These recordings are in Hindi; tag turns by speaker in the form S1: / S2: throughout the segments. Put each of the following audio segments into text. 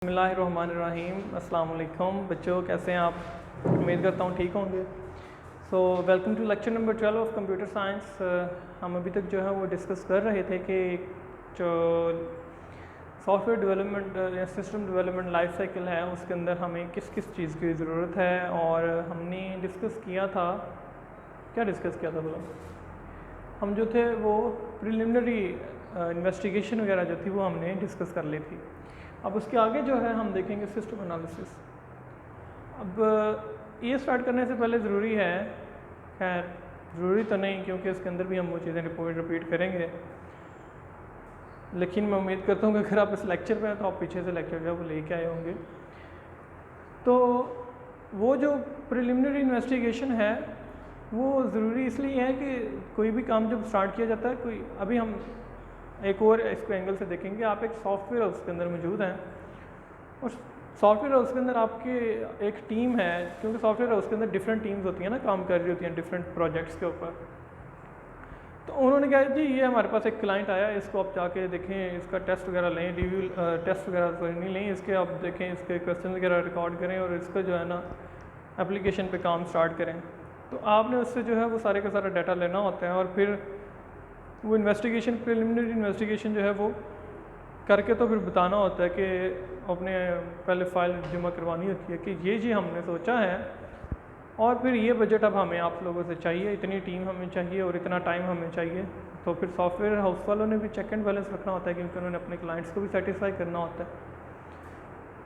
S1: बिस्मिल्लाहिर्रहमानिर्रहीम। अस्सलाम वालेकुम बच्चों, कैसे हैं आप? उम्मीद करता हूँ ठीक होंगे। So welcome to lecture number 12 of computer science. हम अभी तक जो है वो डिस्कस कर रहे थे कि जो सॉफ्टवेयर डेवलपमेंट या सिस्टम डेवलपमेंट लाइफ साइकिल है उसके अंदर हमें किस किस चीज़ की ज़रूरत है। और हमने डिस्कस किया था, क्या डिस्कस किया था बोला, हम जो थे वो प्रिलिमिनरी इन्वेस्टिगेशन वगैरह जो थी वो हमने डिस्कस कर ली थी। अब उसके आगे जो है हम देखेंगे सिस्टम एनालिसिस। अब ये स्टार्ट करने से पहले ज़रूरी है, खैर ज़रूरी तो नहीं क्योंकि इसके अंदर भी हम वो चीज़ें रिपीट करेंगे, लेकिन मैं उम्मीद करता हूँ कि अगर आप इस लेक्चर पे हैं तो आप पीछे से लेक्चर जो है वो लेके आए होंगे। तो वो जो प्रिलिमिनरी इन्वेस्टिगेशन है वो ज़रूरी इसलिए है कि कोई भी काम जब स्टार्ट किया जाता है, कोई अभी हम एक और इसको एंगल से देखेंगे। आप एक सॉफ्टवेयर हाउस के अंदर मौजूद हैं और सॉफ्टवेयर हाउस के अंदर आपके एक टीम है, क्योंकि सॉफ्टवेयर हाउस के अंदर डिफरेंट टीम्स होती हैं ना, काम कर रही होती हैं डिफरेंट प्रोजेक्ट्स के ऊपर। तो उन्होंने कहा जी ये हमारे पास एक क्लाइंट आया, इसको आप जाके देखें, इसका टेस्ट वगैरह लें, रिव्यू टेस्ट वगैरह तो नहीं लें, इसके आप देखें, इसके क्वेश्चन वगैरह रिकॉर्ड करें और इसका जो है ना एप्लीकेशन पे काम स्टार्ट करें। तो आपने उससे जो है वो सारे का सारा डाटा लेना होता है और फिर वो इन्वेस्टिगेशन, प्रिलिमिनरी इन्वेस्टिगेशन जो है वो करके तो फिर बताना होता है कि अपने पहले फ़ाइल जमा करवानी होती है कि ये हमने सोचा है और फिर ये बजट अब हमें आप लोगों से चाहिए, इतनी टीम हमें चाहिए और इतना टाइम हमें चाहिए। तो फिर सॉफ्टवेयर हाउस वालों ने भी चेक एंड बैलेंस रखना होता है क्योंकि उन्होंने अपने क्लाइंट्स को भी सेटिस्फाई करना होता है।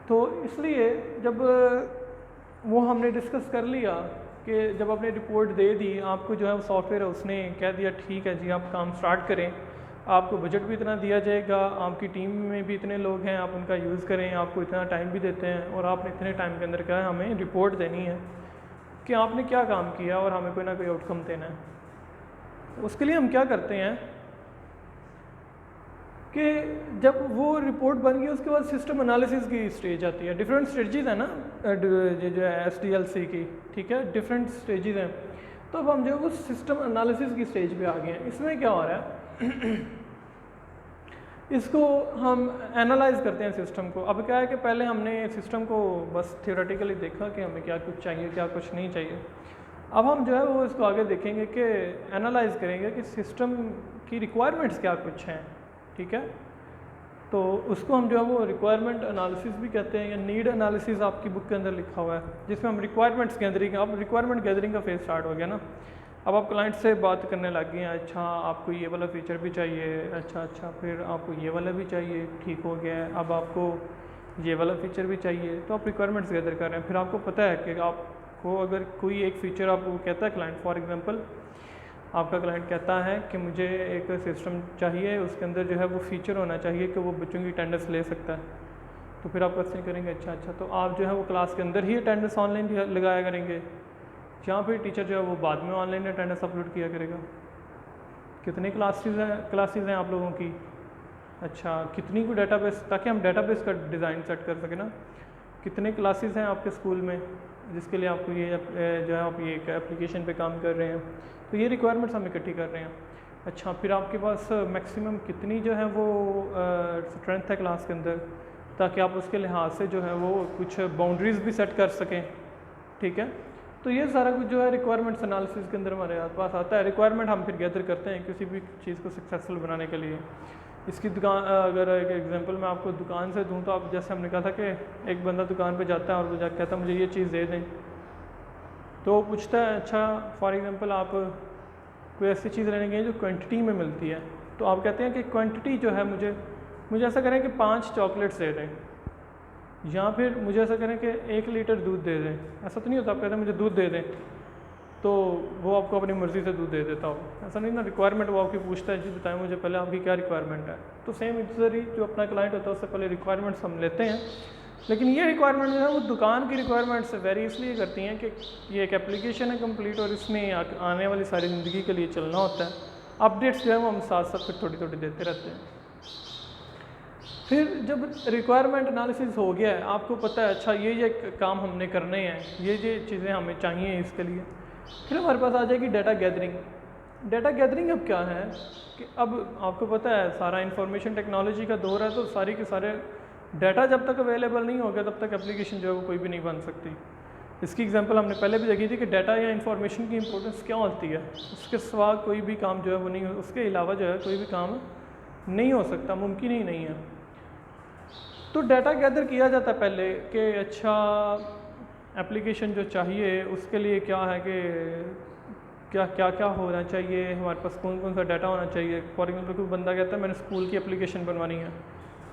S1: तो इसलिए जब वो हमने डिस्कस कर लिया कि जब आपने रिपोर्ट दे दी, आपको जो है वो सॉफ्टवेयर उसने कह दिया ठीक है जी आप काम स्टार्ट करें, आपको बजट भी इतना दिया जाएगा, आपकी टीम में भी इतने लोग हैं, आप उनका यूज़ करें, आपको इतना टाइम भी देते हैं और आपने इतने टाइम के अंदर क्या है हमें रिपोर्ट देनी है कि आपने क्या काम किया और हमें कोई ना कोई आउटकम देना है। उसके लिए हम क्या करते हैं कि जब वो रिपोर्ट बन गई उसके बाद सिस्टम एनालिसिस की स्टेज आती है। डिफरेंट स्टेजेस है ना जो है SDLC की, ठीक है, डिफरेंट स्टेजेस हैं। तो अब हम जो है वो सिस्टम एनालिसिस की स्टेज पे आ गए हैं। इसमें क्या हो रहा है इसको हम एनालाइज करते हैं सिस्टम को। अब क्या है कि पहले हमने सिस्टम को बस थियोरेटिकली देखा कि हमें क्या कुछ चाहिए क्या कुछ नहीं चाहिए। अब हम जो है वो इसको आगे देखेंगे कि एनालाइज करेंगे कि सिस्टम की रिक्वायरमेंट्स क्या कुछ हैं, ठीक है। तो उसको हम जो है वो रिक्वायरमेंट एनालिसिस भी कहते हैं या नीड एनालिसिस आपकी बुक के अंदर लिखा हुआ है, जिसमें हम रिक्वायरमेंट्स गैदरिंग, अब रिक्वायरमेंट गैदरिंग का फेज स्टार्ट हो गया ना। अब आप क्लाइंट से बात करने लग गए हैं, अच्छा आपको ये वाला फ़ीचर भी चाहिए, अच्छा फिर आपको ये वाला भी चाहिए, ठीक हो गया है, अब आपको ये वाला फ़ीचर भी चाहिए। तो आप रिक्वायरमेंट्स गैदर कर रहे हैं। फिर आपको पता है कि आपको अगर कोई एक फ़ीचर आपको कहता है क्लाइंट, फॉर एग्जांपल आपका क्लाइंट कहता है कि मुझे एक सिस्टम चाहिए, उसके अंदर जो है वो फ़ीचर होना चाहिए कि वो बच्चों की अटेंडेंस ले सकता है। तो फिर आप क्वेश्चन करेंगे अच्छा तो आप जो है वो क्लास के अंदर ही अटेंडेंस ऑनलाइन लगाया करेंगे या फिर टीचर जो है वो बाद में ऑनलाइन अटेंडेंस अपलोड किया करेगा। कितनी क्लासेस हैं आप लोगों की, अच्छा कितनी को डेटाबेस, ताकि हम डेटाबेस का डिज़ाइन सेट कर सकें ना। कितने क्लासेस हैं आपके स्कूल में जिसके लिए आपको ये जो है आप ये एप्लीकेशन पे काम कर रहे हैं। तो ये रिक्वायरमेंट्स हम इकट्ठी कर रहे हैं। अच्छा फिर आपके पास मैक्सिमम कितनी जो है वो स्ट्रेंथ है क्लास के अंदर, ताकि आप उसके लिहाज से जो है वो कुछ बाउंड्रीज़ भी सेट कर सकें, ठीक है। तो ये सारा कुछ जो है रिक्वायरमेंट्स एनालिसिस के अंदर हमारे पास आता है। रिक्वायरमेंट हम फिर गैदर करते हैं किसी भी चीज़ को सक्सेसफुल बनाने के लिए। इसकी दुकान, अगर एक एग्जांपल मैं आपको दुकान से दूं तो आप जैसे हमने कहा था कि एक बंदा दुकान पे जाता है और वो जाकर कहता है मुझे ये चीज़ दे दें, तो वो पूछता है अच्छा फॉर एग्जांपल आप कोई ऐसी चीज़ लेने गए जो क्वांटिटी में मिलती है, तो आप कहते हैं कि क्वांटिटी जो है मुझे ऐसा करें कि 5 चॉकलेट्स दे दें, या फिर मुझे ऐसा करें कि 1 लीटर दूध दे दें। ऐसा तो नहीं होता आप कहते हैं मुझे दूध दे दें तो वो आपको अपनी मर्ज़ी से दूध दे देता हो, ऐसा नहीं ना। रिक्वायरमेंट वो आपकी पूछता है जी बताएं मुझे पहले आपकी क्या रिक्वायरमेंट है। तो सेम इधर ही जो अपना क्लाइंट होता है उससे पहले रिक्वायरमेंट्स हम लेते हैं, लेकिन ये रिक्वायरमेंट जो है वो दुकान की रिक्वायरमेंट से वेरी इसलिए करती हैं कि ये एक एप्लीकेशन है कंप्लीट और इसमें आने वाली सारी ज़िंदगी के लिए चलना होता है। अपडेट्स जो है वो हम साथ साथ फिर थोड़ी थोड़ी देते रहते हैं। फिर जब रिक्वायरमेंट एनालिसिस हो गया है, आपको पता है अच्छा ये काम हमने करने हैं, ये चीज़ें हमें चाहिए इसके लिए, फिर हमारे पास आ जाएगी डाटा गैदरिंग। डाटा गैदरिंग अब क्या है कि अब आपको पता है सारा इंफॉर्मेशन टेक्नोलॉजी का दौर है, तो सारी के सारे डाटा जब तक अवेलेबल नहीं होगा तब तक एप्लीकेशन जो है वो कोई भी नहीं बन सकती। इसकी एग्जांपल हमने पहले भी देखी थी कि डाटा या इंफॉर्मेशन की इंपॉर्टेंस क्या होती है, उसके सिवा कोई भी काम जो है वो नहीं, उसके अलावा जो है कोई भी काम नहीं हो सकता, मुमकिन ही नहीं है। तो डाटा गैदर किया जाता है पहले कि अच्छा एप्लीकेशन जो चाहिए उसके लिए क्या है कि क्या क्या क्या होना चाहिए, हमारे पास कौन कौन सा डाटा होना चाहिए। फॉर एग्जाम्पल कोई बंदा कहता है मैंने स्कूल की एप्लीकेशन बनवानी है,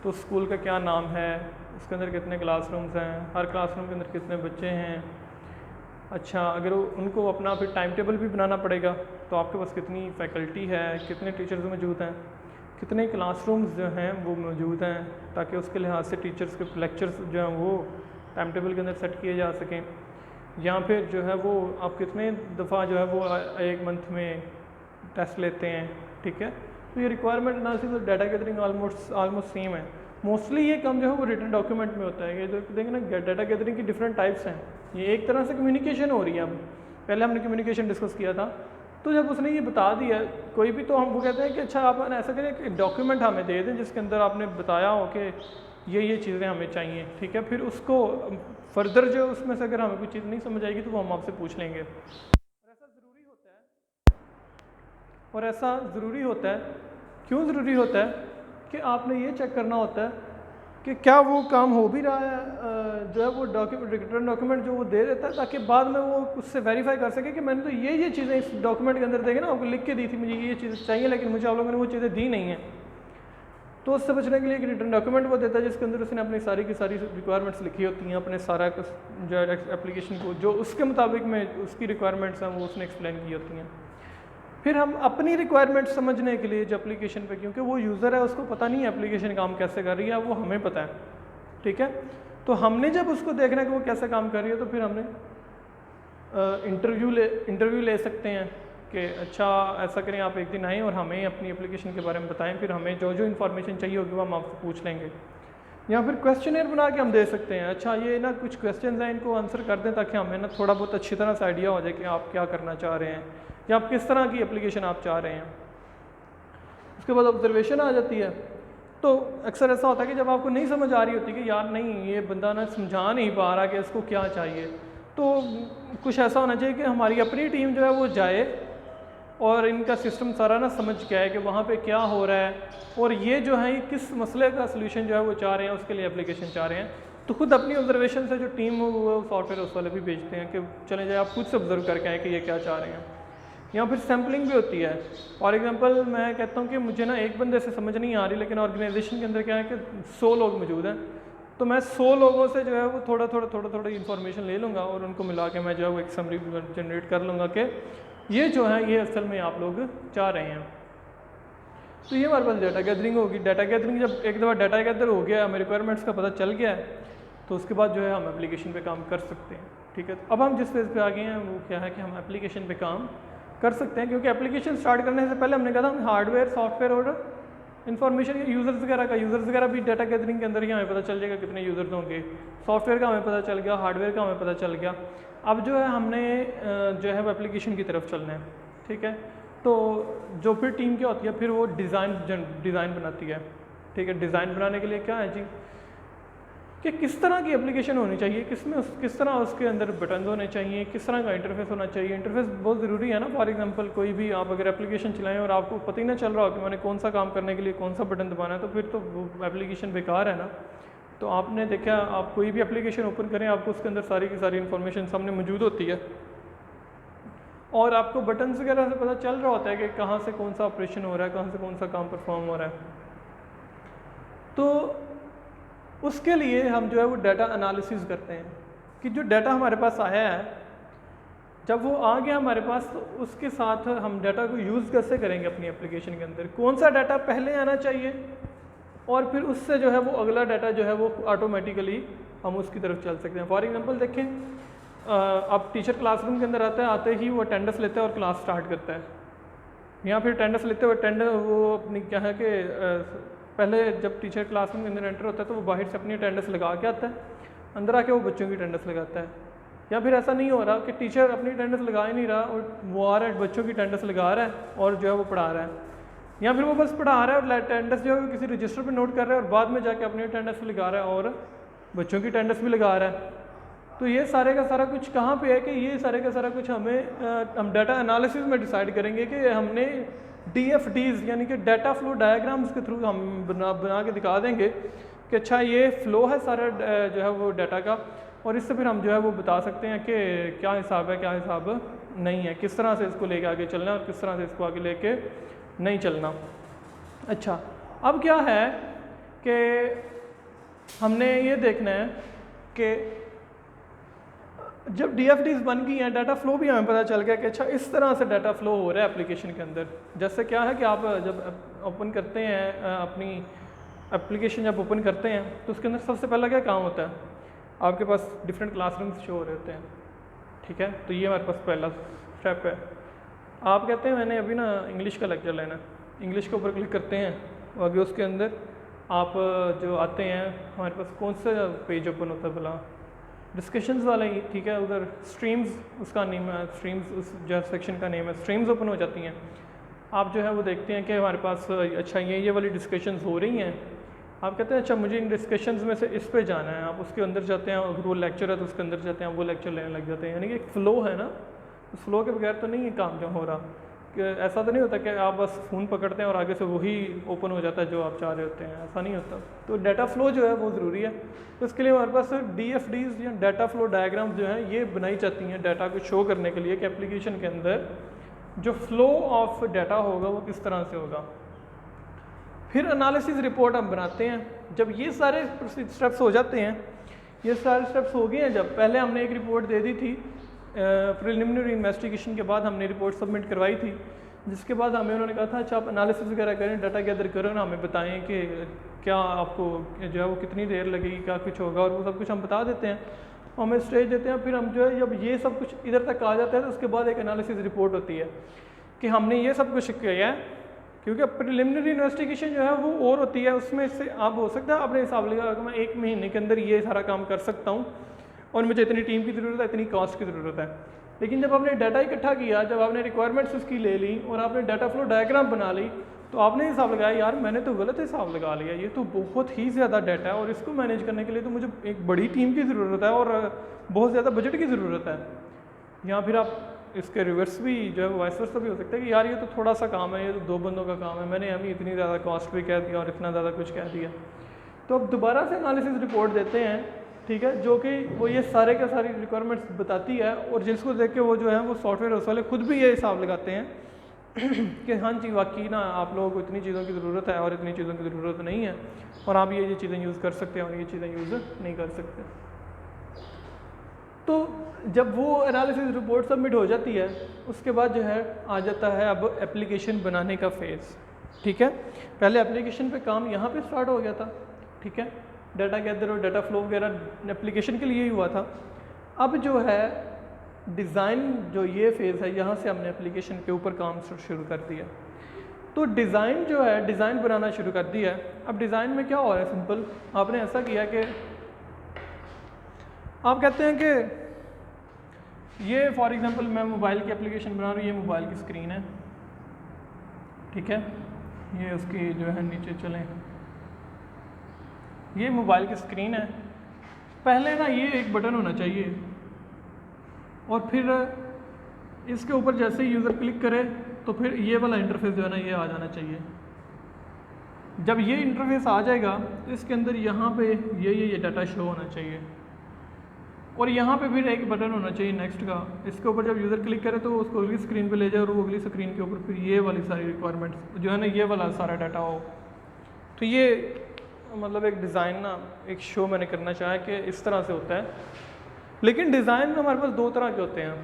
S1: तो स्कूल का क्या नाम है, उसके अंदर कितने क्लासरूम्स हैं, हर क्लासरूम के अंदर कितने बच्चे हैं। अच्छा अगर उनको अपना फिर टाइम टेबल भी बनाना पड़ेगा, तो आपके पास कितनी फैकल्टी है, कितने टीचर्स मौजूद हैं, कितने क्लासरूम्स जो हैं वो मौजूद हैं, ताकि उसके लिहाज से टीचर्स के लेक्चर्स जो हैं वो टाइम टेबल के अंदर सेट किए जा सकें। या फिर जो है वो आप कितने दफ़ा जो है वो एक मंथ में टेस्ट लेते हैं, ठीक है। तो ये रिक्वायरमेंट एनालिसिस और डाटा गैदरिंग ऑलमोस्ट सेम है। मोस्टली ये काम जो है वो रिटन डॉक्यूमेंट में होता है। ये जो देखें ना डाटा गैदरिंग की डिफरेंट टाइप्स हैं, ये एक तरह से कम्युनिकेशन हो रही है। अब पहले हमने कम्युनिकेशन डिस्कस किया था, तो जब उसने ये बता दिया कोई भी, तो हम वो कहते हैं कि अच्छा आप ऐसा करें कि डॉक्यूमेंट हमें दे दें जिसके अंदर आपने बताया हो कि ये चीज़ें हमें चाहिए, ठीक है। फिर उसको फर्दर जो उसमें से अगर हमें कोई चीज़ नहीं समझ आएगी तो वो हम आपसे पूछ लेंगे। और ऐसा ज़रूरी होता है, क्यों ज़रूरी होता है कि आपने ये चेक करना होता है कि क्या वो काम हो भी रहा है, जो है वो रिटर्न डॉक्यूमेंट जो वो दे देता है, ताकि बाद में वो उससे वेरीफाई कर सके कि मैंने तो ये चीज़ें इस डॉक्यूमेंट के अंदर देखे ना, आपको लिख के दी थी, मुझे ये चीज़ें चाहिए लेकिन मुझे आप लोगों ने वो चीज़ें दी नहीं हैं। तो उससे बचने के लिए एक रिटर्न डॉक्यूमेंट वो देता है जिसके अंदर उसने अपनी सारी की सारी रिक्वायरमेंट्स लिखी होती हैं, अपने सारा जो है एप्लीकेशन को जो उसके मुताबिक में उसकी रिक्वायरमेंट्स हैं वो उसने एक्सप्लेन की होती हैं। फिर हम अपनी रिक्वायरमेंट समझने के लिए जो एप्लीकेशन पे, क्योंकि वो यूज़र है उसको पता नहीं है एप्लीकेशन काम कैसे कर रही है, वो हमें पता है, ठीक है। तो हमने जब उसको देखना है कि वो कैसे काम कर रही है, तो फिर हमने इंटरव्यू ले सकते हैं कि अच्छा ऐसा करें आप एक दिन आएँ और हमें अपनी एप्लीकेशन के बारे में बताएं, फिर हमें जो जो इन्फॉर्मेशन चाहिए होगी वो हम आपसे पूछ लेंगे। या फिर क्वेश्चनर बना के हम दे सकते हैं, अच्छा ये ना कुछ क्वेश्चन हैं इनको आंसर कर दें ताकि हमें ना थोड़ा बहुत अच्छी तरह से आइडिया हो जाए कि आप क्या करना चाह रहे हैं या आप किस तरह की एप्लीकेशन आप चाह रहे हैं। उसके बाद ऑब्जर्वेशन आ जाती है। तो अक्सर ऐसा होता है कि जब आपको नहीं समझ आ रही होती कि यार नहीं ये बंदा ना समझा नहीं पा रहा कि इसको क्या चाहिए, तो कुछ ऐसा होना चाहिए कि हमारी अपनी टीम जो है वो जाए और इनका सिस्टम सारा ना समझ के आए कि वहाँ पे क्या हो रहा है और ये जो है किस मसले का सलूशन जो है वो चाह रहे हैं, उसके लिए एप्लीकेशन चाह रहे हैं। तो खुद अपनी ऑब्जर्वेशन से जो टीम वो सॉफ्टवेयर उस वाले भी भेजते हैं कि चले जाए आप खुद से ऑब्जर्व करके आए कि ये क्या चाह रहे हैं। या फिर सैम्पलिंग भी होती है। फॉर एग्जांपल मैं कहता हूँ कि मुझे ना एक बंदे से समझ नहीं आ रही, लेकिन ऑर्गेनाइजेशन के अंदर क्या है कि 100 लोग मौजूद हैं, तो मैं 100 लोगों से जो है वो थोड़ा इन्फॉर्मेशन ले लूँगा और उनको मिला के मैं जो है वो एक समरी जनरेट कर लूँगा कि ये जो है ये असल में आप लोग चाह रहे हैं। तो ये हमारे पास डाटा गैदरिंग होगी। डाटा गैदरिंग जब एक दफ़ा डाटा गैदर हो गया, हमें रिक्वायरमेंट्स का पता चल गया है, तो उसके बाद जो है हम एप्लीकेशन पे काम कर सकते हैं, ठीक है। अब हम जिस फेज़ पे आ गए हैं वो क्या है कि हम एप्लीकेशन पे काम कर सकते हैं, क्योंकि एप्लीकेशन स्टार्ट करने से पहले हमने कहा था हार्डवेयर सॉफ्टवेयर और इन्फॉर्मेशन यूज़र्स वगैरह भी डाटा गैदरिंग के अंदर ही हमें पता चल जाएगा कितने यूज़र्स होंगे। सॉफ्टवेयर का हमें पता चल गया, हार्डवेयर का हमें पता चल गया। अब जो है हमने जो है वो एप्लीकेशन की तरफ चलना है, ठीक है। तो जो फिर टीम क्या होती है, फिर वो डिज़ाइन बनाती है, ठीक है। डिज़ाइन बनाने के लिए क्या है जी कि किस तरह की एप्लीकेशन होनी चाहिए, किस तरह उसके अंदर बटन होने चाहिए, किस तरह का इंटरफेस होना चाहिए। इंटरफेस बहुत ज़रूरी है ना। फॉर एग्जांपल कोई भी आप अगर एप्लीकेशन चलाएं और आपको पता ही ना चल रहा हो कि मैंने कौन सा काम करने के लिए कौन सा बटन दबाना है, तो फिर तो वो एप्लीकेशन बेकार है ना। तो आपने देखा आप कोई भी एप्लीकेशन ओपन करें, आपको उसके अंदर सारी की सारी इन्फॉर्मेशन सामने मौजूद होती है और आपको बटन्स वगैरह से पता चल रहा होता है कि कहाँ से कौन सा ऑपरेशन हो रहा है, कहाँ से कौन सा काम परफॉर्म हो रहा है। तो उसके लिए हम जो है वो डाटा एनालिसिस करते हैं कि जो डाटा हमारे पास आया है, जब वो आ गया हमारे पास, तो उसके साथ हम डाटा को यूज़ कैसे करेंगे अपनी एप्लीकेशन के अंदर, कौन सा डाटा पहले आना चाहिए और फिर उससे जो है वो अगला डाटा जो है वो ऑटोमेटिकली हम उसकी तरफ चल सकते हैं। फॉर एग्जांपल देखें, अब टीचर क्लासरूम के अंदर आता है, आते ही वो अटेंडेंस लेता है और क्लास स्टार्ट करता है। यहाँ फिर अटेंडेंस लेते हुए वो अपनी क्या है कि पहले जब टीचर क्लासरूम के अंदर एंटर होता है तो वो बाहर से अपनी अटेंडेंस लगा के आता है, अंदर आके वो बच्चों की अटेंडेंस लगाता है। या फिर ऐसा नहीं हो रहा कि टीचर अपनी अटेंडेंस लगा ही नहीं रहा और वो आ रहा है बच्चों की अटेंडेंस लगा रहा है और जो है वो पढ़ा रहा है, या फिर वो बस पढ़ा रहा है और अटेंडेंस जो है वो किसी रजिस्टर पे नोट कर रहा है और बाद में जाके अपनी अटेंडेंस भी लगा रहा है और बच्चों की अटेंडेंस भी लगा रहा है। तो ये सारे का सारा कुछ कहाँ पे है कि ये सारे का सारा कुछ हम डाटा एनालिसिस में डिसाइड करेंगे कि हमने DFDs यानी कि डाटा फ्लो डायग्राम्स के थ्रू हम बना के दिखा देंगे कि अच्छा ये फ्लो है सारा जो है वो डाटा का, और इससे फिर हम जो है वो बता सकते हैं कि क्या हिसाब है क्या हिसाब नहीं है, किस तरह से इसको लेके आगे चलना है और किस तरह से इसको आगे लेके नहीं चलना। अच्छा, अब क्या है कि हमने ये देखना है कि जब DFDs बन गई हैं, डाटा फ्लो भी हमें पता चल गया कि अच्छा इस तरह से डाटा फ्लो हो रहा है एप्लीकेशन के अंदर। जैसे क्या है कि आप जब ओपन करते हैं अपनी एप्लीकेशन जब ओपन करते हैं तो उसके अंदर सबसे पहला क्या काम होता है, आपके पास डिफरेंट क्लासरूम्स शो हो रहे होते हैं, ठीक है। तो ये हमारे पास पहला स्टेप है। आप कहते हैं मैंने अभी ना इंग्लिश का लेक्चर लेना है, इंग्लिश के ऊपर क्लिक करते हैं और आगे उसके अंदर आप जो आते हैं हमारे पास कौन सा पेज ओपन होता है भला, डिस्कशंस वाला ही, ठीक है। उधर स्ट्रीम्स उसका नेम है, स्ट्रीम्स उस जो सेक्शन का नेम है, स्ट्रीम्स ओपन हो जाती हैं। आप जो है वो देखते हैं कि हमारे पास अच्छा ये वाली डिस्कशंस हो रही हैं। आप कहते हैं अच्छा मुझे इन डिस्कशंस में से इस पे जाना है, आप उसके अंदर जाते हैं, अगर वो लेक्चर है तो उसके अंदर जाते हैं, वो लेक्चर लेने लग जाते हैं। यानी कि एक फ़्लो है ना, उस फ्लो के बगैर तो नहीं है काम जो हो रहा, कि ऐसा तो नहीं होता कि आप बस फ़ोन पकड़ते हैं और आगे से वही ओपन हो जाता है जो आप चाह रहे होते हैं, ऐसा नहीं होता। तो डाटा फ्लो जो है वो ज़रूरी है। तो इसके लिए हमारे पास DFDs या डाटा फ्लो डायग्राम जो है ये बनाई जाती हैं डाटा को शो करने के लिए कि एप्लीकेशन के अंदर जो फ्लो ऑफ डाटा होगा वो किस तरह से होगा। फिर एनालिसिस रिपोर्ट हम बनाते हैं। जब ये सारे स्टेप्स हो जाते हैं, ये सारे स्टेप्स हो गए हैं, जब पहले हमने एक रिपोर्ट दे दी थी प्रिलिमिनरी इन्वेस्टिगेशन के बाद हमने रिपोर्ट सबमिट करवाई थी, जिसके बाद हमें उन्होंने कहा था अच्छा आप एनालिसिस वगैरह करें, डाटा गैदर करें ना, हमें बताएं कि क्या आपको जो है वो कितनी देर लगेगी, क्या कुछ होगा, और वो सब कुछ हम बता देते हैं, हमें स्टेज देते हैं। फिर हम जो है जब ये सब कुछ इधर तक आ जाता है तो उसके बाद एक एनालिसिस रिपोर्ट होती है कि हमने ये सब कुछ किया है, क्योंकि प्रिलिमिनरी इन्वेस्टिगेशन जो है वो और होती है, उसमें से आप हो सकता है अपने हिसाब लगा कि मैं 1 महीने के अंदर ये सारा काम कर सकता हूँ और मुझे इतनी टीम की ज़रूरत है, इतनी कॉस्ट की ज़रूरत है। लेकिन जब आपने डाटा इकट्ठा किया, जब आपने रिक्वायरमेंट्स उसकी ले ली और आपने डाटा फ्लो डायग्राम बना ली, तो आपने हिसाब लगाया यार मैंने तो गलत हिसाब लगा लिया, ये तो बहुत ही ज़्यादा डाटा है और इसको मैनेज करने के लिए तो मुझे एक बड़ी टीम की ज़रूरत है और बहुत ज़्यादा बजट की ज़रूरत है। या फिर आप इसके रिवर्स भी जो है वाइस वर्सा भी हो सकता है कि यार ये तो थोड़ा सा काम है, ये तो 2 बंदों का काम है, मैंने हमें इतनी ज़्यादा कॉस्ट भी कह दिया और इतना ज़्यादा कुछ कह दिया। तो अब दोबारा से एनालिसिस रिपोर्ट देते हैं, ठीक है, जो कि वो ये सारे के सारी रिक्वायरमेंट्स बताती है और जिसको देख के वो जो है वो सॉफ्टवेयर हाउस वाले खुद भी ये हिसाब लगाते हैं कि हाँ जी वाकई ना आप लोगों को इतनी चीज़ों की ज़रूरत है और इतनी चीज़ों की ज़रूरत नहीं है और आप ये चीज़ें यूज़ कर सकते हैं और ये चीज़ें यूज़ नहीं कर सकते। तो जब वो एनालिसिस रिपोर्ट सबमिट हो जाती है उसके बाद जो है आ जाता है अब एप्लीकेशन बनाने का फेज़, ठीक है। पहले एप्लीकेशन पे काम यहाँ पे स्टार्ट हो गया था, ठीक है, डाटा गैदर और डाटा फ्लो वगैरह एप्लीकेशन के लिए ही हुआ था। अब जो है डिज़ाइन जो ये फेज़ है, यहाँ से हमने एप्लीकेशन के ऊपर काम शुरू कर दिया। तो डिज़ाइन जो है, डिज़ाइन बनाना शुरू कर दिया है। अब डिज़ाइन में क्या हो रहा है, सिंपल आपने ऐसा किया कि आप कहते हैं कि ये फॉर एग्जांपल मैं मोबाइल की एप्लीकेशन बना रहा हूँ, ये मोबाइल की स्क्रीन है, ठीक है, ये उसकी जो है नीचे चलें, ये मोबाइल की स्क्रीन है। पहले ना ये एक बटन होना चाहिए और फिर इसके ऊपर जैसे ही यूज़र क्लिक करे तो फिर ये वाला इंटरफेस जो है ना ये आ जाना चाहिए। जब ये इंटरफेस आ जाएगा तो इसके अंदर यहाँ पे ये डाटा शो होना चाहिए और यहाँ पे फिर एक बटन होना चाहिए नेक्स्ट का। इसके ऊपर जब यूज़र क्लिक करे तो उसको अगली स्क्रीन पे ले जाए और वो अगली स्क्रीन के ऊपर फिर ये वाली सारी रिक्वायरमेंट्स जो है ना ये वाला सारा डाटा हो। तो ये मतलब एक डिज़ाइन ना एक शो मैंने करना चाहा कि इस तरह से होता है। लेकिन डिज़ाइन में हमारे पास 2 तरह के होते हैं,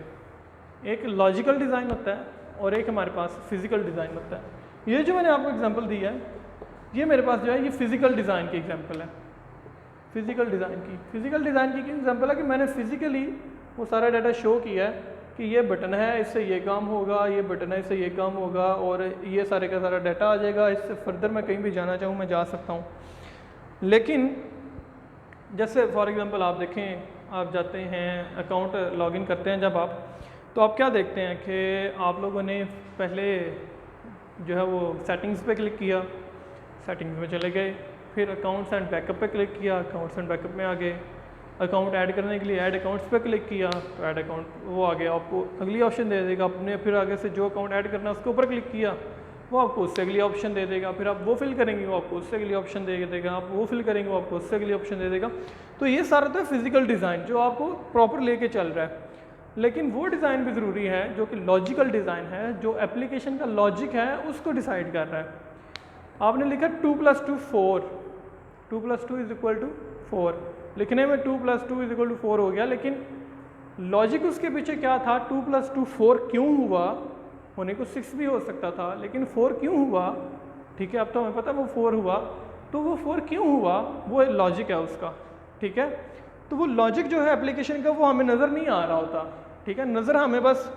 S1: एक लॉजिकल डिज़ाइन होता है और एक हमारे पास फिज़िकल डिज़ाइन होता है। ये जो मैंने आपको एग्जांपल दिया है ये मेरे पास जो है ये फिज़िकल डिज़ाइन की एग्जांपल है। फिज़िकल डिज़ाइन की एग्जांपल है कि मैंने फिज़िकली वो सारा डाटा शो किया है कि ये बटन है, इससे ये काम होगा, ये बटन है, इससे ये काम होगा और ये सारे का सारा डाटा आ जाएगा। इससे फर्दर मैं कहीं भी जाना चाहूँ मैं जा सकता हूँ। लेकिन जैसे फॉर एग्जांपल आप देखें, आप जाते हैं अकाउंट लॉगिन करते हैं जब आप, तो आप क्या देखते हैं कि आप लोगों ने पहले जो है वो सेटिंग्स पे क्लिक किया, सेटिंग्स में चले गए, फिर अकाउंट्स एंड बैकअप पे क्लिक किया, अकाउंट्स एंड बैकअप में आ गए। अकाउंट ऐड करने के लिए ऐड अकाउंट्स पे क्लिक किया तो ऐड अकाउंट वो आ गया, आपको अगली ऑप्शन दे देगा। आपने फिर आगे से जो अकाउंट ऐड करना है उसके ऊपर क्लिक किया, वो आपको उससे अगली ऑप्शन दे देगा। फिर आप वो फिल करेंगे, वो आपको उससे अगली ऑप्शन दे देगा। आप वो फिल करेंगे, वो आपको उससे अगली ऑप्शन दे देगा। तो ये सारा तो फिजिकल डिज़ाइन जो आपको प्रॉपर लेके चल रहा है। लेकिन वो डिज़ाइन भी ज़रूरी है जो कि लॉजिकल डिज़ाइन है, जो एप्लीकेशन का लॉजिक है उसको डिसाइड कर रहा है। आपने लिखा 2 + 2 4, 2 + 2 = 4, लिखने में 2 + 2 = 4 हो गया, लेकिन लॉजिक उसके पीछे क्या था? 2 + 2 4 क्यों हुआ? होने को 6 भी हो सकता था, लेकिन 4 क्यों हुआ? ठीक है, अब तो हमें पता है वो 4 हुआ, तो वो 4 क्यों हुआ वो लॉजिक है उसका। ठीक है, तो वो लॉजिक जो है एप्लीकेशन का वो हमें नज़र नहीं आ रहा होता। ठीक है, नज़र हमें बस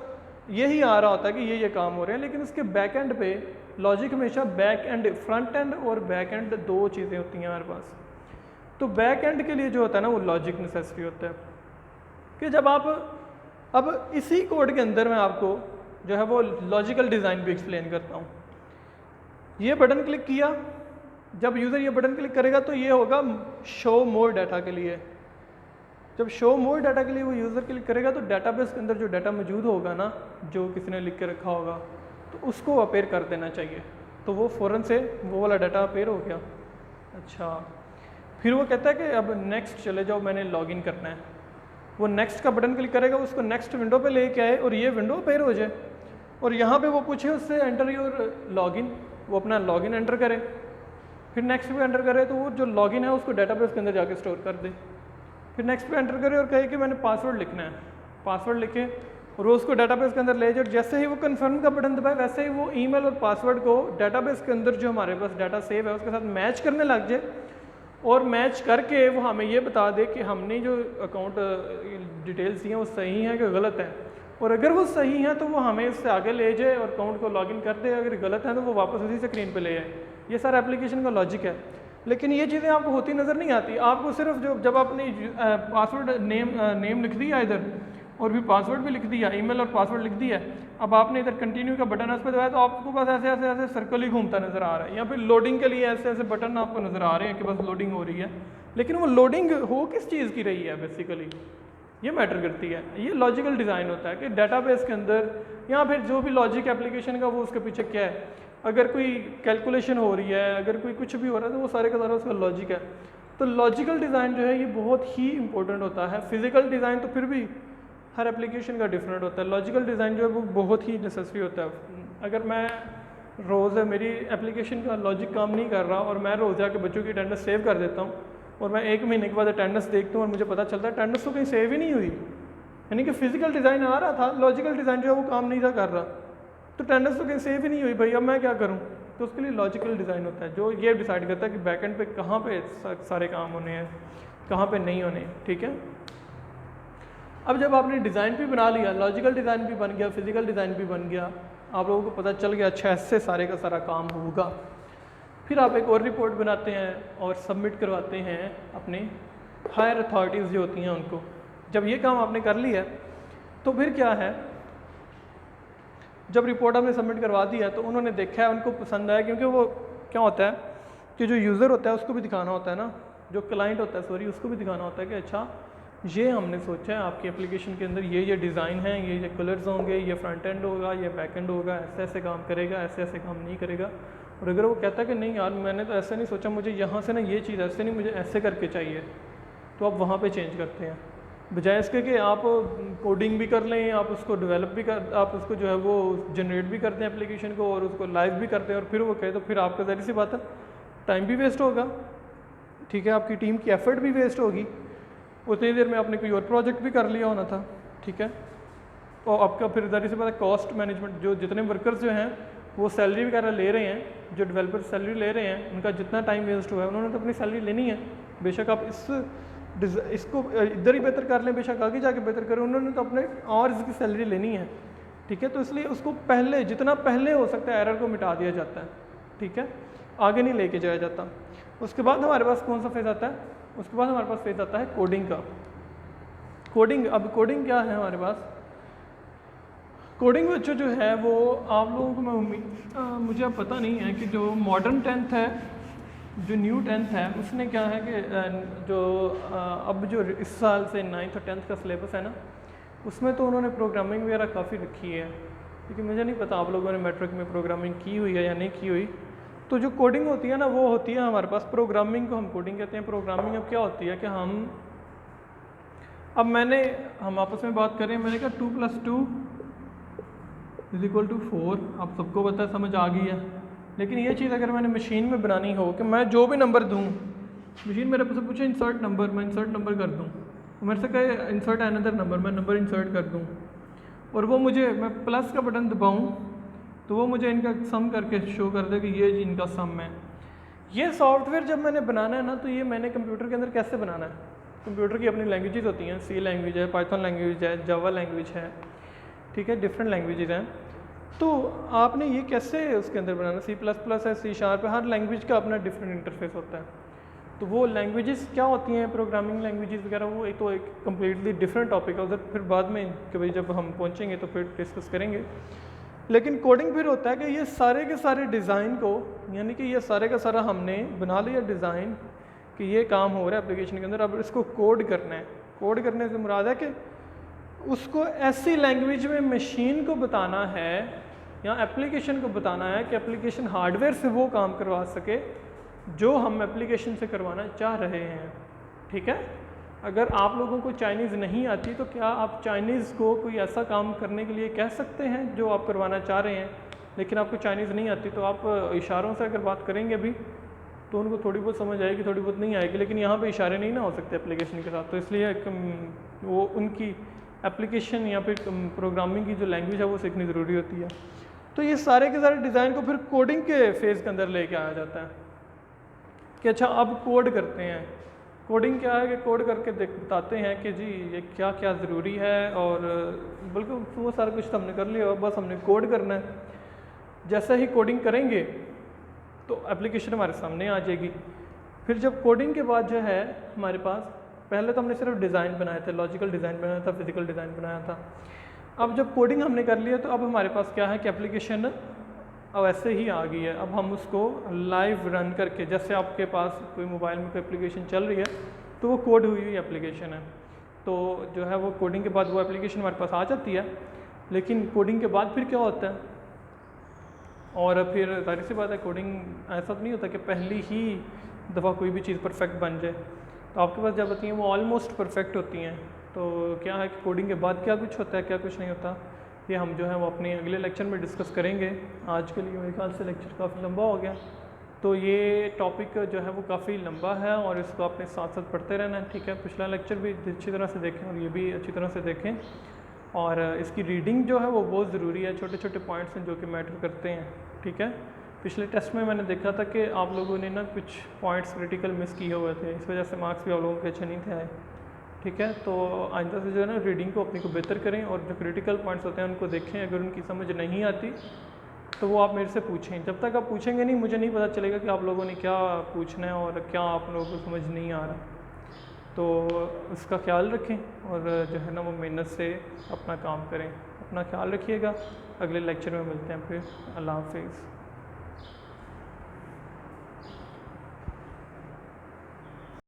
S1: यही आ रहा होता है कि ये काम हो रहे हैं, लेकिन उसके बैक एंड पे लॉजिक हमेशा बैक एंड, फ्रंट एंड और बैक एंड दो चीज़ें होती हैं हमारे पास। तो बैक एंड के लिए जो होता है ना वो लॉजिक नेसेसरी होता है कि जब आप, अब इसी कोड के अंदर मैं आपको जो है वो लॉजिकल डिज़ाइन भी एक्सप्लेन करता हूँ। ये बटन क्लिक किया, जब यूज़र ये बटन क्लिक करेगा तो ये होगा शो मोर डाटा के लिए। जब शो मोर डाटा के लिए वो यूज़र क्लिक करेगा तो डाटाबेस के अंदर जो डाटा मौजूद होगा ना, जो किसी ने लिख के रखा होगा, तो उसको अपेयर कर देना चाहिए। तो वो फ़ौरन से वो वाला डाटा अपेयर हो गया। अच्छा, फिर वो कहता है कि अब नेक्स्ट चले जाओ, मैंने लॉगिन करना है। वो नेक्स्ट का बटन क्लिक करेगा, उसको नेक्स्ट विंडो पे लेके आए और ये विंडो अपेयर हो जाए। और यहाँ पे वो पूछे उससे एंटर योर लॉगिन, वो अपना लॉगिन एंटर करे, फिर नेक्स्ट पे एंटर करे तो वो जो लॉगिन है उसको डाटाबेस के अंदर जाके स्टोर कर दे। फिर नेक्स्ट पे एंटर करे और कहे कि मैंने पासवर्ड लिखना है, पासवर्ड लिखे और वो उसको डाटाबेस के अंदर ले जाए। जैसे ही वो कन्फर्म का बटन दबाए वैसे ही वो ईमेल और पासवर्ड को डाटाबेस के अंदर जो हमारे पास डाटा सेव है उसके साथ मैच करने लग जाए, और मैच करके वो हमें ये बता दे कि हमने जो अकाउंट डिटेल्स दी हैं वो सही हैं कि गलत हैं। और अगर वो सही हैं तो वो हमें इससे आगे ले जाए और अकाउंट को लॉगिन कर दे, अगर गलत है तो वो वापस उसी स्क्रीन पे ले आए। ये सारा एप्लीकेशन का लॉजिक है, लेकिन ये चीज़ें आपको होती नज़र नहीं आती। आपको सिर्फ जब आपने पासवर्ड नेम लिख दिया इधर और भी पासवर्ड भी लिख दिया, ईमेल और पासवर्ड लिख दिया, अब आपने इधर कंटिन्यू का बटन उस पर दबाया तो आपको बस ऐसे ऐसे ऐसे सर्कल ही घूमता नज़र आ रहा है, या फिर लोडिंग के लिए ऐसे ऐसे बटन आपको नज़र आ रहे हैं कि बस लोडिंग हो रही है, लेकिन वो लोडिंग हो किस चीज़ की रही है बेसिकली ये मैटर करती है। ये लॉजिकल डिज़ाइन होता है कि डाटाबेस के अंदर या फिर जो भी लॉजिक एप्लीकेशन का वो उसके पीछे क्या है। अगर कोई कैलकुलेशन हो रही है, अगर कोई कुछ भी हो रहा है तो वो सारे का सारा उसका लॉजिक है। तो लॉजिकल डिज़ाइन जो है ये बहुत ही इंपॉर्टेंट होता है। फिजिकल डिज़ाइन तो फिर भी हर एप्लीकेशन का डिफरेंट होता है, लॉजिकल डिज़ाइन जो है वो बहुत ही नेसेसरी होता है। अगर मैं रोज़ मेरी एप्लीकेशन का लॉजिक काम नहीं कर रहा और मैं रोज़ जाके बच्चों की अटेंडेंस सेव कर देता हूँ और मैं 1 महीने के बाद अटेंडेंस देखता हूँ और मुझे पता चलता है अटेंडेंस तो कहीं सेव ही नहीं हुई, यानी कि फिजिकल डिज़ाइन आ रहा था, लॉजिकल डिज़ाइन जो है वो काम नहीं था कर रहा, तो अटेंडेंस तो कहीं सेव ही नहीं हुई भाई, अब मैं क्या करूँ। तो उसके लिए लॉजिकल डिज़ाइन होता है जो ये डिसाइड करता है कि बैकएंड पे कहाँ पे सारे काम होने हैं, कहाँ पे नहीं होने। ठीक है, अब जब आपने डिज़ाइन भी बना लिया, लॉजिकल डिज़ाइन भी बन गया, फिजिकल डिज़ाइन भी बन गया, आप लोगों को पता चल गया अच्छा ऐसे सारे का सारा काम होगा, फिर आप एक और रिपोर्ट बनाते हैं और सबमिट करवाते हैं अपने हायर अथॉरिटीज़ जो होती हैं उनको। जब ये काम आपने कर लिया तो फिर क्या है, जब रिपोर्ट आपने सबमिट करवा दिया तो उन्होंने देखा है, उनको पसंद आया, क्योंकि वो क्या होता है कि जो यूज़र होता है उसको भी दिखाना होता है ना, जो क्लाइंट होता है सॉरी उसको भी दिखाना होता है कि अच्छा ये हमने सोचा है आपकी एप्लीकेशन के अंदर ये डिज़ाइन है, ये कलर्स होंगे, ये फ्रंट एंड होगा, ये बैक एंड होगा, ऐसे ऐसे काम करेगा, ऐसे ऐसे काम नहीं करेगा। और अगर वो कहता है कि नहीं यार मैंने तो ऐसे नहीं सोचा, मुझे यहाँ से ना ये चीज़ ऐसे नहीं, मुझे ऐसे करके चाहिए, तो आप वहाँ पे चेंज करते हैं, बजाय इसके कि आप कोडिंग भी कर लें, आप उसको डेवलप भी कर, आप उसको जो है वो जनरेट भी करते हैं एप्लीकेशन को और उसको लाइव भी करते हैं और फिर वो कहे तो फिर आपका ज़ाहिर सी बात है टाइम भी वेस्ट होगा। ठीक है, आपकी टीम की एफर्ट भी वेस्ट होगी, उतनी देर में आपने कोई और प्रोजेक्ट भी कर लिया होना था। ठीक है, तो आपका फिर ज़ाहिर सी बात है कॉस्ट मैनेजमेंट, जो जितने वर्कर्स जो हैं वो सैलरी वगैरह ले रहे हैं, जो डेवलपर सैलरी ले रहे हैं, उनका जितना टाइम वेस्ट हुआ है उन्होंने तो अपनी सैलरी लेनी है। बेशक आप इसको इधर ही बेहतर कर लें, बेशक आगे जाके बेहतर करें, उन्होंने तो अपने आवर्स की सैलरी लेनी है। ठीक है, तो इसलिए उसको पहले जितना पहले हो सकता है एरर को मिटा दिया जाता है। ठीक है, आगे नहीं लेके जाया जाता। उसके बाद हमारे पास कौन सा फेज़ आता है, उसके बाद हमारे पास फेज़ आता है कोडिंग का। कोडिंग, अब कोडिंग क्या है हमारे पास, कोडिंग बच्चों जो है वो आप लोगों को मुझे अब पता नहीं है कि जो मॉडर्न टेंथ है, जो न्यू टेंथ है, उसने क्या है कि अब जो इस साल से 9th और 10th का सिलेबस है ना, उसमें तो उन्होंने प्रोग्रामिंग वगैरह काफ़ी रखी है, क्योंकि मुझे नहीं पता आप लोगों ने मैट्रिक में प्रोग्रामिंग की हुई है या नहीं की हुई। तो जो कोडिंग होती है ना, वो होती है हमारे पास, प्रोग्रामिंग को हम कोडिंग कहते हैं। प्रोग्रामिंग अब क्या होती है कि हम आपस में बात करें, मैंने कहा 2 + 2 = 4, आप सबको पता है, समझ आ गई है। लेकिन ये चीज़ अगर मैंने मशीन में बनानी हो कि मैं जो भी नंबर दूँ, मशीन मेरे से पूछे इंसर्ट नंबर, मैं इंसर्ट नंबर कर दूँ, मेरे से कहे इंसर्ट अनदर नंबर, मैं नंबर इंसर्ट कर दूँ, और वो मैं प्लस का बटन दबाऊँ तो वो मुझे इनका सम करके शो कर दे कि ये जी इनका सम है। ये सॉफ्टवेयर जब मैंने बनाना है ना, तो ये मैंने कंप्यूटर के अंदर कैसे बनाना है। कंप्यूटर की अपनी लैंग्वेजेस होती हैं, सी लैंग्वेज है, पाइथन लैंग्वेज है, जावा लैंग्वेज है, ठीक है, डिफरेंट लैंग्वेजेस हैं। तो आपने ये कैसे उसके अंदर बनाना, C++ है, C# है, हर लैंग्वेज का अपना डिफरेंट इंटरफेस होता है। तो वो लैंग्वेजेस क्या होती हैं, प्रोग्रामिंग लैंग्वेजेस वगैरह, वो एक कम्प्लीटली डिफरेंट टॉपिक है, उधर फिर बाद में कि भाई जब हम पहुँचेंगे तो फिर डिस्कस करेंगे। लेकिन कोडिंग फिर होता है कि ये सारे के सारे डिज़ाइन को, यानी कि ये सारे का सारा हमने बना लिया डिज़ाइन कि ये काम हो रहा है एप्लीकेशन के अंदर, अब इसको कोड करना है। कोड करने से मुराद है कि उसको ऐसी लैंग्वेज में मशीन को बताना है या एप्लीकेशन को बताना है कि एप्लीकेशन हार्डवेयर से वो काम करवा सके जो हम एप्लीकेशन से करवाना चाह रहे हैं, ठीक है। अगर आप लोगों को चाइनीज़ नहीं आती तो क्या आप चाइनीज़ को कोई ऐसा काम करने के लिए कह सकते हैं जो आप करवाना चाह रहे हैं, लेकिन आपको चाइनीज़ नहीं आती, तो आप इशारों से अगर बात करेंगे अभी तो उनको थोड़ी बहुत समझ आएगी, थोड़ी बहुत नहीं आएगी, लेकिन यहाँ पे इशारे नहीं ना हो सकते एप्लीकेशन के साथ। तो इसलिए वो उनकी एप्लीकेशन या फिर प्रोग्रामिंग की जो लैंग्वेज है वो सीखनी ज़रूरी होती है। तो ये सारे के सारे डिज़ाइन को फिर कोडिंग के फेज़ के अंदर लेके आया जाता है कि अच्छा अब कोड करते हैं। कोडिंग क्या है कि कोड करके बताते हैं कि जी ये क्या क्या ज़रूरी है, और बिल्कुल वो सारा कुछ तो हमने कर लिया, बस हमने कोड करना है। जैसे ही कोडिंग करेंगे तो एप्लीकेशन हमारे सामने आ जाएगी। फिर जब कोडिंग के बाद जो है हमारे पास, पहले तो हमने सिर्फ डिज़ाइन बनाए थे, लॉजिकल डिज़ाइन बनाया था, फिजिकल डिज़ाइन बनाया था। अब जब कोडिंग हमने कर लिया तो अब हमारे पास क्या है कि एप्लीकेशन अब ऐसे ही आ गई है। अब हम उसको लाइव रन करके, जैसे आपके पास कोई मोबाइल में कोई एप्लीकेशन चल रही है तो वो कोड हुई हुई एप्लीकेशन है, तो जो है वो कोडिंग के बाद वो एप्लीकेशन हमारे पास आ जाती है। लेकिन कोडिंग के बाद फिर क्या होता है, और फिर जाहिर सी बात है कोडिंग ऐसा तो नहीं होता कि पहली ही दफ़ा कोई भी चीज़ परफेक्ट बन जाए। तो आपके पास जब आती हैं वो ऑलमोस्ट परफेक्ट होती हैं। तो क्या है कि कोडिंग के बाद क्या कुछ होता है, क्या कुछ नहीं होता, ये हम जो है वो अपने अगले लेक्चर में डिस्कस करेंगे। आज के लिए मेरे ख्याल से लेक्चर काफ़ी लंबा हो गया, तो ये टॉपिक जो है वो काफ़ी लंबा है और इसको अपने साथ साथ पढ़ते रहना है, ठीक है। पिछला लेक्चर भी अच्छी तरह से देखें और ये भी अच्छी तरह से देखें, और इसकी रीडिंग जो है वो बहुत ज़रूरी है। छोटे छोटे पॉइंट्स हैं जो कि मैटर करते हैं, ठीक है। पिछले टेस्ट में मैंने देखा था कि आप लोगों ने ना कुछ पॉइंट्स क्रिटिकल मिस किए हुए थे, इस वजह से मार्क्स भी आप लोगों के अच्छे नहीं थे आए, ठीक है। तो आइंदा से जो है ना रीडिंग को अपनी को बेहतर करें और जो क्रिटिकल पॉइंट्स होते हैं उनको देखें। अगर उनकी समझ नहीं आती तो वो आप मेरे से पूछें। जब तक आप पूछेंगे नहीं, मुझे नहीं पता चलेगा कि आप लोगों ने क्या पूछना है और क्या आप लोगों को समझ नहीं आ रहा। तो उसका ख्याल रखें और जो है ना वो मेहनत से अपना काम करें। अपना ख्याल रखिएगा। अगले लेक्चर में मिलते हैं फिर। अल्लाह हाफिज़।